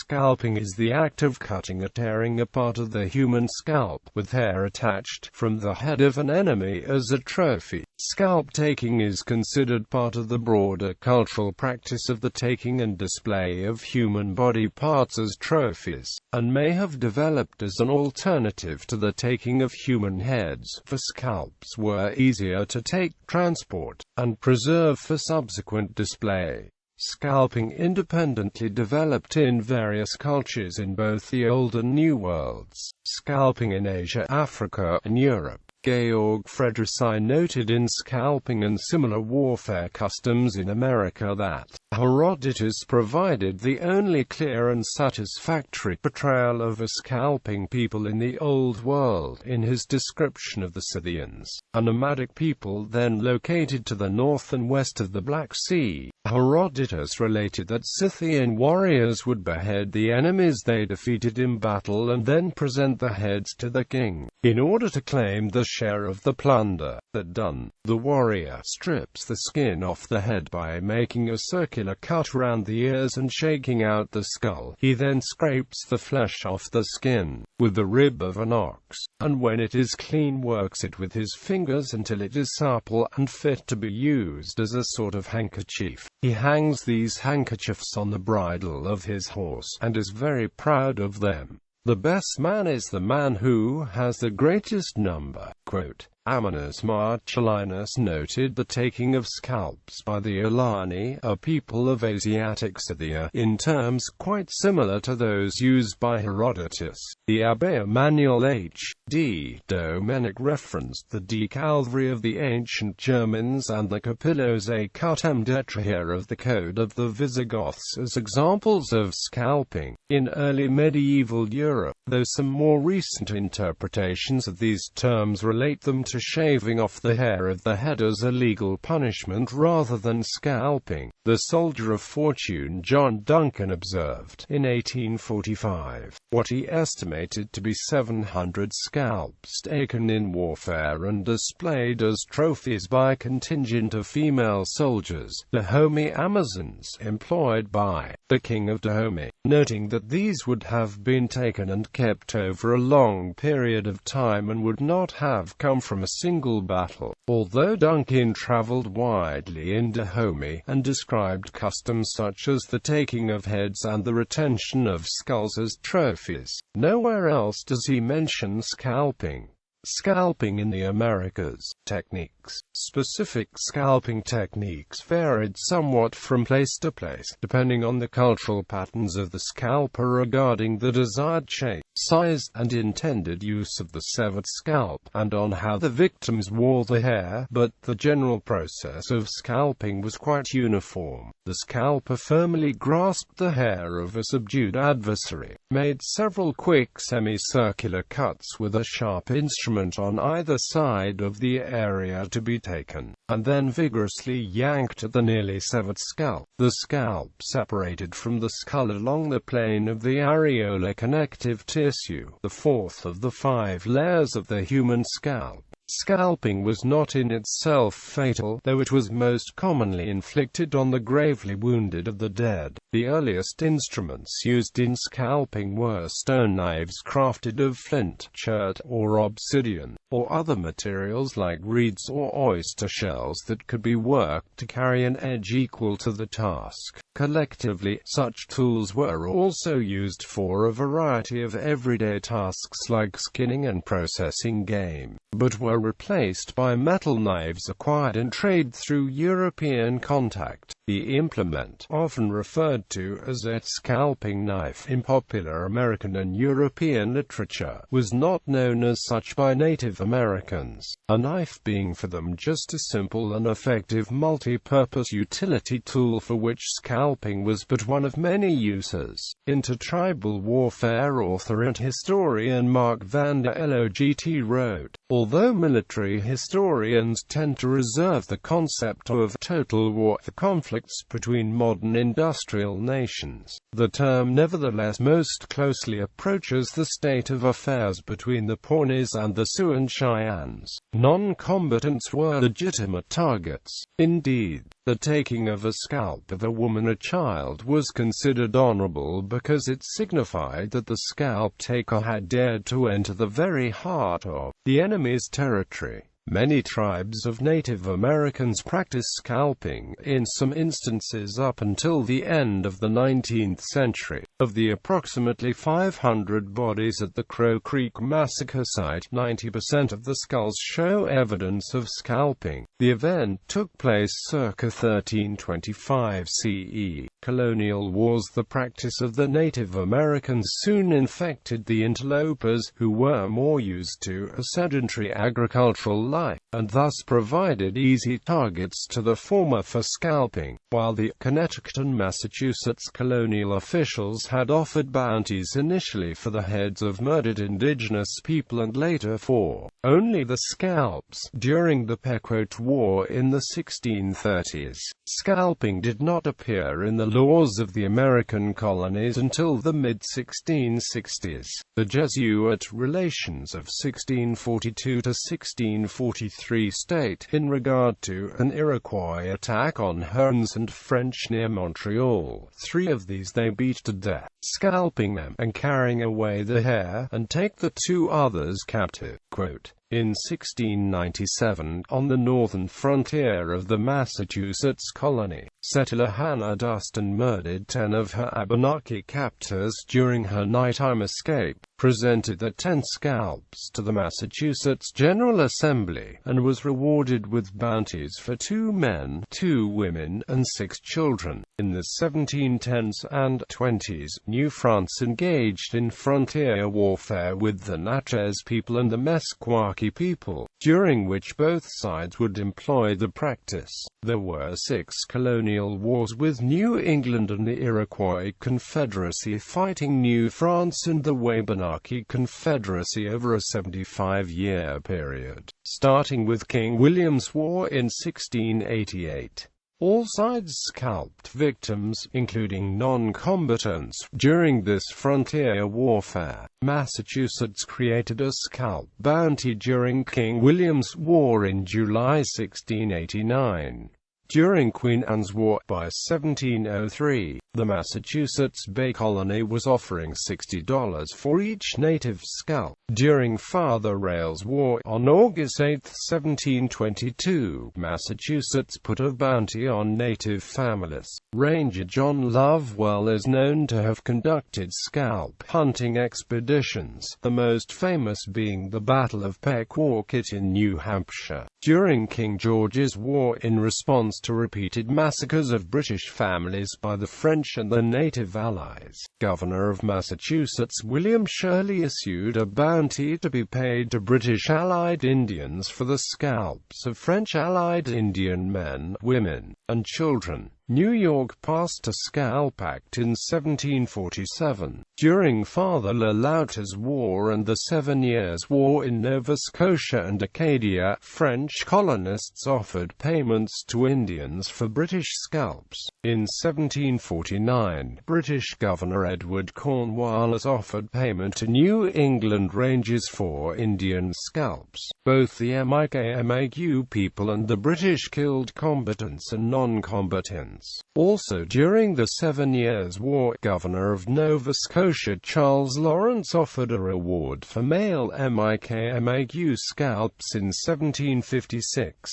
Scalping is the act of cutting or tearing a part of the human scalp, with hair attached, from the head of an enemy as a trophy. Scalp-taking is considered part of the broader cultural practice of the taking and display of human body parts as trophies, and may have developed as an alternative to the taking of human heads, for scalps were easier to take, transport, and preserve for subsequent display. Scalping independently developed in various cultures in both the Old and New Worlds. Scalping in Asia, Africa, and Europe. Georg Friedrichs noted in Scalping and Similar Warfare Customs in America that Herodotus provided the only clear and satisfactory portrayal of a scalping people in the Old World in his description of the Scythians, a nomadic people then located to the north and west of the Black Sea. Herodotus related that Scythian warriors would behead the enemies they defeated in battle and then present the heads to the king, in order to claim the share of the plunder. That done, the warrior strips the skin off the head by making a circular cut around the ears and shaking out the skull. He then scrapes the flesh off the skin with the rib of an ox, and when it is clean works it with his fingers until it is supple and fit to be used as a sort of handkerchief. He hangs these handkerchiefs on the bridle of his horse, and is very proud of them. The best man is the man who has the greatest number. Quote, Ammianus Marcellinus noted the taking of scalps by the ULAN, a people of Asiatic Scythia, in terms quite similar to those used by Herodotus. The Abbé Emmanuel H. D. Domenic referenced the decalvary of the ancient Germans and the capillos et cutem detriere of the Code of the Visigoths as examples of scalping in early medieval Europe, though some more recent interpretations of these terms relate them to shaving off the hair of the head as a legal punishment rather than scalping. The soldier of fortune John Duncan observed, in 1845, what he estimated to be 700 scalps taken in warfare and displayed as trophies by a contingent of female soldiers, the Dahomey Amazons, employed by the king of Dahomey, noting that these would have been taken and kept over a long period of time and would not have come from a single battle. Although Duncan traveled widely in Dahomey and described customs such as the taking of heads and the retention of skulls as trophies, nowhere else does he mention scalping. Scalping in the Americas. Techniques. Specific scalping techniques varied somewhat from place to place, depending on the cultural patterns of the scalper regarding the desired shape, size, and intended use of the severed scalp, and on how the victims wore the hair, but the general process of scalping was quite uniform. The scalper firmly grasped the hair of a subdued adversary, made several quick semicircular cuts with a sharp instrument on either side of the area to be taken, and then vigorously yanked at the nearly severed scalp. The scalp separated from the skull along the plane of the areolar connective tissue, the fourth of the 5 layers of the human scalp. Scalping was not in itself fatal, though it was most commonly inflicted on the gravely wounded of the dead. The earliest instruments used in scalping were stone knives crafted of flint, chert, or obsidian, or other materials like reeds or oyster shells that could be worked to carry an edge equal to the task. Collectively, such tools were also used for a variety of everyday tasks like skinning and processing game, but were replaced by metal knives acquired in trade through European contact. The implement, often referred to as a scalping knife in popular American and European literature, was not known as such by Native Americans, a knife being for them just a simple and effective multi-purpose utility tool for which scalping was but one of many uses. Intertribal warfare author and historian Mark van der Logt wrote, although military historians tend to reserve the concept of total war, the conflict conflicts between modern industrial nations. The term nevertheless most closely approaches the state of affairs between the Pawnees and the Sioux and Cheyennes. Non-combatants were legitimate targets. Indeed, the taking of a scalp of a woman or child was considered honorable because it signified that the scalp taker had dared to enter the very heart of the enemy's territory. Many tribes of Native Americans practiced scalping, in some instances up until the end of the 19th century. Of the approximately 500 bodies at the Crow Creek massacre site, 90% of the skulls show evidence of scalping. The event took place circa 1325 CE. Colonial wars. The practice of the Native Americans soon infected the interlopers, who were more used to a sedentary agricultural life, and thus provided easy targets to the former for scalping. While the Connecticut and Massachusetts colonial officials had offered bounties initially for the heads of murdered indigenous people and later for only the scalps, during the Pequot War in the 1630s, scalping did not appear in the laws of the American colonies until the mid-1660s. The Jesuit relations of 1642 to 1643 state, in regard to an Iroquois attack on Hurons and French near Montreal, 3 of these they beat to death, scalping them and carrying away the hair, and take the 2 others captive. Quote, in 1697, on the northern frontier of the Massachusetts colony, settler Hannah Dustin murdered 10 of her Abenaki captors during her nighttime escape, presented the 10 scalps to the Massachusetts General Assembly, and was rewarded with bounties for 2 men, 2 women, and 6 children. In the 1710s and 20s, New France engaged in frontier warfare with the Natchez people and the Meskwaki people, during which both sides would employ the practice. There were 6 colonial wars, with New England and the Iroquois Confederacy fighting New France and the Wabanaki Confederacy over a 75-year period, starting with King William's War in 1688. All sides scalped victims, including non-combatants, during this frontier warfare. Massachusetts created a scalp bounty during King William's War in July 1689. During Queen Anne's War, by 1703, the Massachusetts Bay Colony was offering $60 for each native scalp. During Father Rale's War, on August 8, 1722, Massachusetts put a bounty on native families. Ranger John Lovewell is known to have conducted scalp hunting expeditions, the most famous being the Battle of Pequawket in New Hampshire. During King George's War, in response to repeated massacres of British families by the French and the native allies, Governor of Massachusetts William Shirley issued a bounty to be paid to British Allied Indians for the scalps of French Allied Indian men, women, and children. New York passed a Scalp Act in 1747. During Father Le Louet's War and the 7 Years' War in Nova Scotia and Acadia, French colonists offered payments to Indians for British scalps. In 1749, British Governor Edward Cornwallis offered payment to New England Rangers for Indian scalps. Both the Mi'kmaq people and the British killed combatants and non-combatants. Also during the 7 Years' War, Governor of Nova Scotia Charles Lawrence offered a reward for male Mi'kmaq scalps in 1756.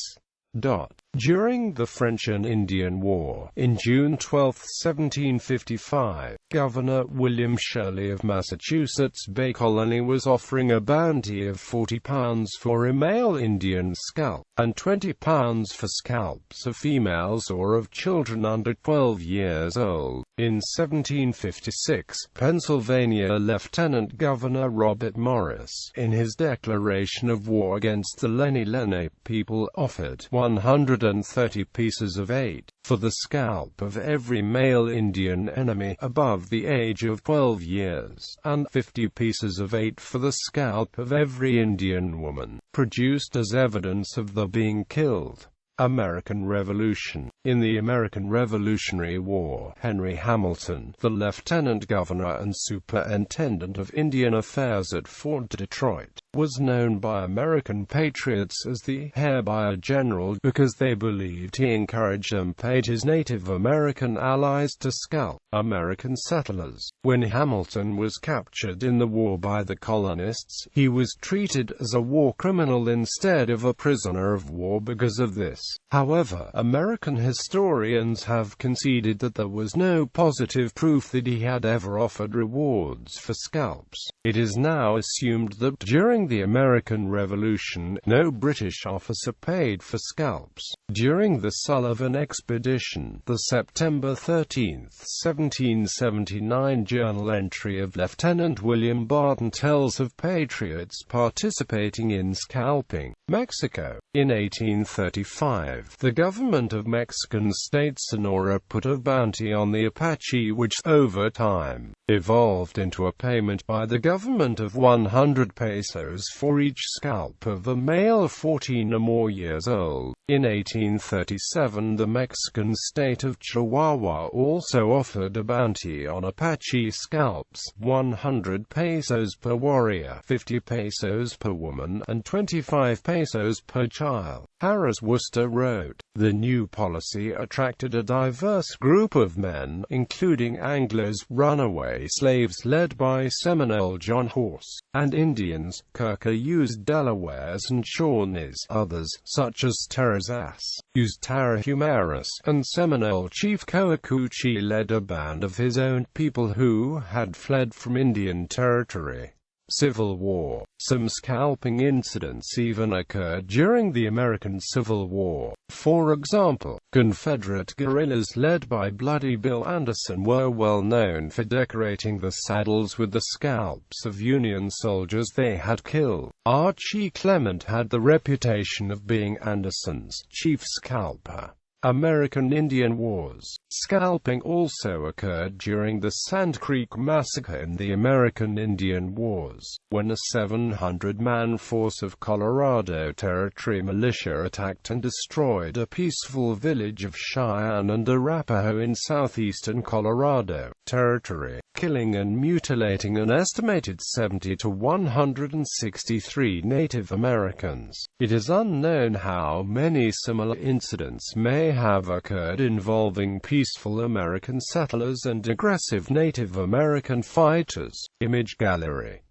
During the French and Indian War, in June 12, 1755, Governor William Shirley of Massachusetts Bay Colony was offering a bounty of £40 for a male Indian scalp, and £20 for scalps of females or of children under 12 years old. In 1756, Pennsylvania Lieutenant Governor Robert Morris, in his declaration of war against the Lenni Lenape people, offered 130 pieces of 8 for the scalp of every male Indian enemy above the age of 12 years, and 50 pieces of 8 for the scalp of every Indian woman produced as evidence of their being killed. American Revolution. In the American Revolutionary War, Henry Hamilton, the lieutenant governor and superintendent of Indian Affairs at Fort Detroit, was known by American patriots as the hair-buyer general because they believed he encouraged and paid his Native American allies to scalp American settlers. When Hamilton was captured in the war by the colonists, he was treated as a war criminal instead of a prisoner of war because of this. However, American historians have conceded that there was no positive proof that he had ever offered rewards for scalps. It is now assumed that during the American Revolution, no British officer paid for scalps. During the Sullivan Expedition, the September 13, 1779 journal entry of Lieutenant William Barton tells of patriots participating in scalping Mexico. In 1835, the government of Mexican state Sonora put a bounty on the Apache which, over time, evolved into a payment by the government of 100 pesos for each scalp of a male 14 or more years old. In 1837, the Mexican state of Chihuahua also offered a bounty on Apache scalps, 100 pesos per warrior, 50 pesos per woman, and 25 pesos per child. Harris Worcester wrote, "The new policy attracted a diverse group of men, including anglers, runaway slaves led by Seminole John Horse, and Indians, Kirk-used Delawares and Shawnees. Others, such as Terrazas, used Tarahumaras, and Seminole chief Coacuchi led a band of his own people who had fled from Indian territory." Civil War. Some scalping incidents even occurred during the American Civil War. For example, Confederate guerrillas led by Bloody Bill Anderson were well known for decorating the saddles with the scalps of Union soldiers they had killed. Archie Clement had the reputation of being Anderson's chief scalper. American Indian Wars. Scalping also occurred during the Sand Creek Massacre in the American Indian Wars, when a 700-man force of Colorado Territory militia attacked and destroyed a peaceful village of Cheyenne and Arapaho in southeastern Colorado Territory, killing and mutilating an estimated 70 to 163 Native Americans. It is unknown how many similar incidents may have occurred involving peaceful American settlers and aggressive Native American fighters. Image gallery.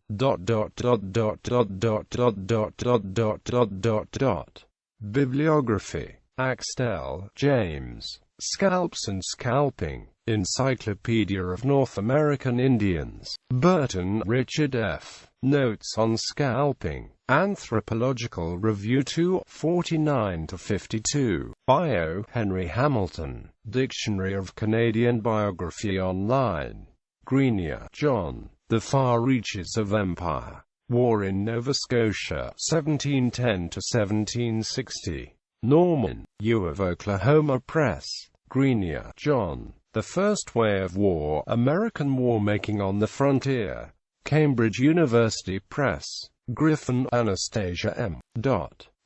Bibliography. Axtell, James. Scalps and Scalping. Encyclopedia of North American Indians. Burton, Richard F. Notes on Scalping. Anthropological Review 2, 49-52. Bio, Henry Hamilton. Dictionary of Canadian Biography Online. Grenier, John. The Far Reaches of Empire. War in Nova Scotia, 1710-1760. Norman, U of Oklahoma Press. Grenier, John. The First Way of War, American War-Making on the Frontier. Cambridge University Press. Griffin, Anastasia M.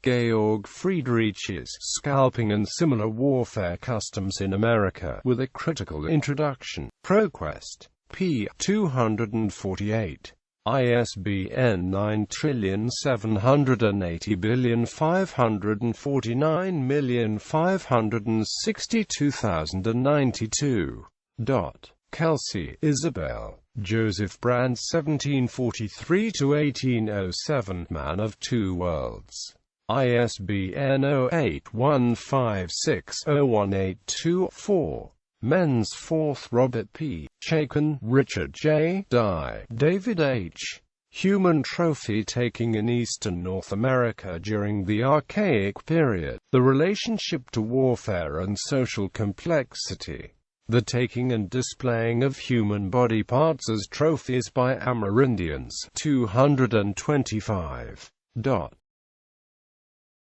Georg Friedrich's Scalping and Similar Warfare Customs in America, with a Critical Introduction. ProQuest. p. 248. ISBN 9780569,562,092. Kelsey, Isabel. Joseph Brand 1743–1807, Man of Two Worlds. ISBN 0815601824. Men's Fourth. Robert P. Chaikin, Richard J. Dye, David H. Human Trophy-Taking in Eastern North America during the Archaic Period. The Relationship to Warfare and Social Complexity. The Taking and Displaying of Human Body Parts as Trophies by Amerindians. 225.